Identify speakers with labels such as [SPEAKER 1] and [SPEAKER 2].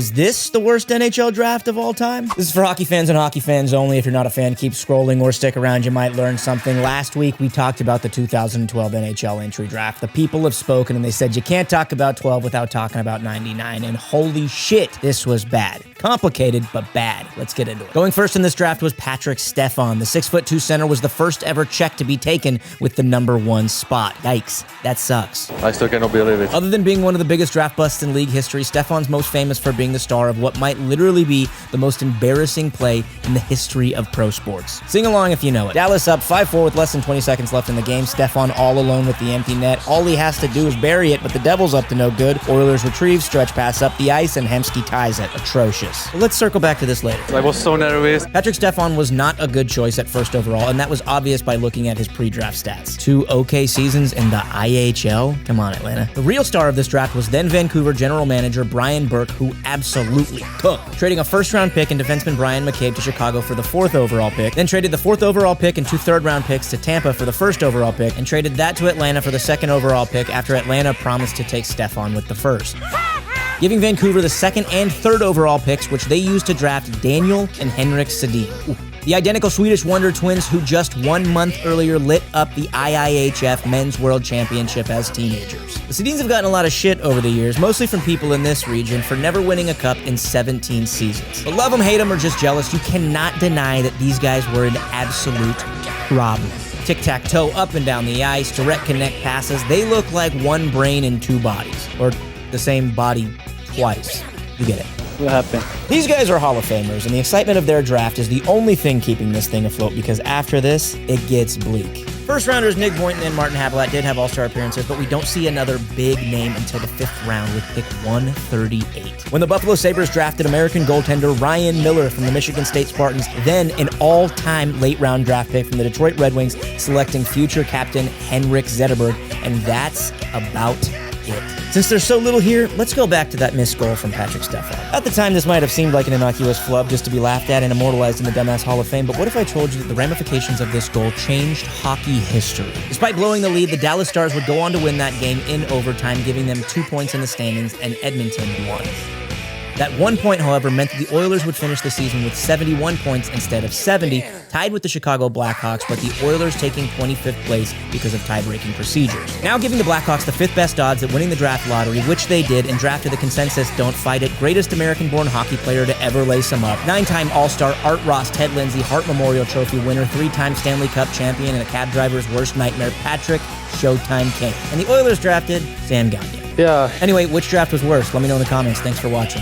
[SPEAKER 1] Is this the worst NHL draft of all time? This is for hockey fans and hockey fans only. If you're not a fan, keep scrolling or stick around. You might learn something. Last week, we talked about the 2012 NHL entry draft. The people have spoken, and they said you can't talk about 12 without talking about 99. And holy shit, this was bad. Complicated, but bad. Let's get into it. Going first in this draft was Patrik Stefan. The 6'2" center was the first ever Czech to be taken with the number 1 spot. Yikes, that sucks.
[SPEAKER 2] I still cannot believe it.
[SPEAKER 1] Other than being one of the biggest draft busts in league history, Stefan's most famous for being the star of what might literally be the most embarrassing play in the history of pro sports. Sing along if you know it. Dallas up 5-4 with less than 20 seconds left in the game. Stefan all alone with the empty net. All he has to do is bury it, but the Devils up to no good. Oilers retrieve, stretch pass up the ice, and Hemsky ties it. Atrocious. But let's circle back to this later.
[SPEAKER 2] I was so nervous.
[SPEAKER 1] Patrik Stefan was not a good choice at first overall, and that was obvious by looking at his pre-draft stats. 2 okay seasons in the IHL? Come on, Atlanta. The real star of this draft was then Vancouver general manager Brian Burke, who absolutely cooked, trading a first-round pick and defenseman Brian McCabe to Chicago for the 4th overall pick, then traded the 4th overall pick and 2 third-round picks to Tampa for the 1st overall pick, and traded that to Atlanta for the 2nd overall pick after Atlanta promised to take Stefan with the 1st. Giving Vancouver the 2nd and 3rd overall picks, which they used to draft Daniel and Henrik Sedin. The identical Swedish Wonder Twins who just 1 month earlier lit up the IIHF Men's World Championship as teenagers. The Sedins have gotten a lot of shit over the years, mostly from people in this region, for never winning a cup in 17 seasons. But love them, hate them, or just jealous, you cannot deny that these guys were an absolute problem. Tic-tac-toe up and down the ice, direct connect passes, they look like one brain and 2 bodies. Or the same body twice. You get it.
[SPEAKER 2] What happened?
[SPEAKER 1] These guys are Hall of Famers, and the excitement of their draft is the only thing keeping this thing afloat, because after this, it gets bleak. First rounders Nick Boynton and Martin Havlat did have all-star appearances, but we don't see another big name until the 5th round with pick 138. When the Buffalo Sabres drafted American goaltender Ryan Miller from the Michigan State Spartans, then an all-time late-round draft pick from the Detroit Red Wings, selecting future captain Henrik Zetterberg, and that's about it. Since there's so little here, let's go back to that missed goal from Patrik Stefan. At the time, this might have seemed like an innocuous flub just to be laughed at and immortalized in the Dumbass Hall of Fame, but what if I told you that the ramifications of this goal changed hockey history? Despite blowing the lead, the Dallas Stars would go on to win that game in overtime, giving them 2 points in the standings, and Edmonton won. That 1 point, however, meant that the Oilers would finish the season with 71 points instead of 70, tied with the Chicago Blackhawks, but the Oilers taking 25th place because of tie-breaking procedures. Now giving the Blackhawks the 5th best odds at winning the draft lottery, which they did, and drafted the consensus don't fight it greatest American-born hockey player to ever lace them up. 9-time All-Star Art Ross Ted Lindsay Hart Memorial Trophy winner, 3-time Stanley Cup champion, and a cab driver's worst nightmare, Patrick Showtime Kane. And the Oilers drafted Sam Gagner.
[SPEAKER 2] Yeah.
[SPEAKER 1] Anyway, which draft was worse? Let me know in the comments. Thanks for watching.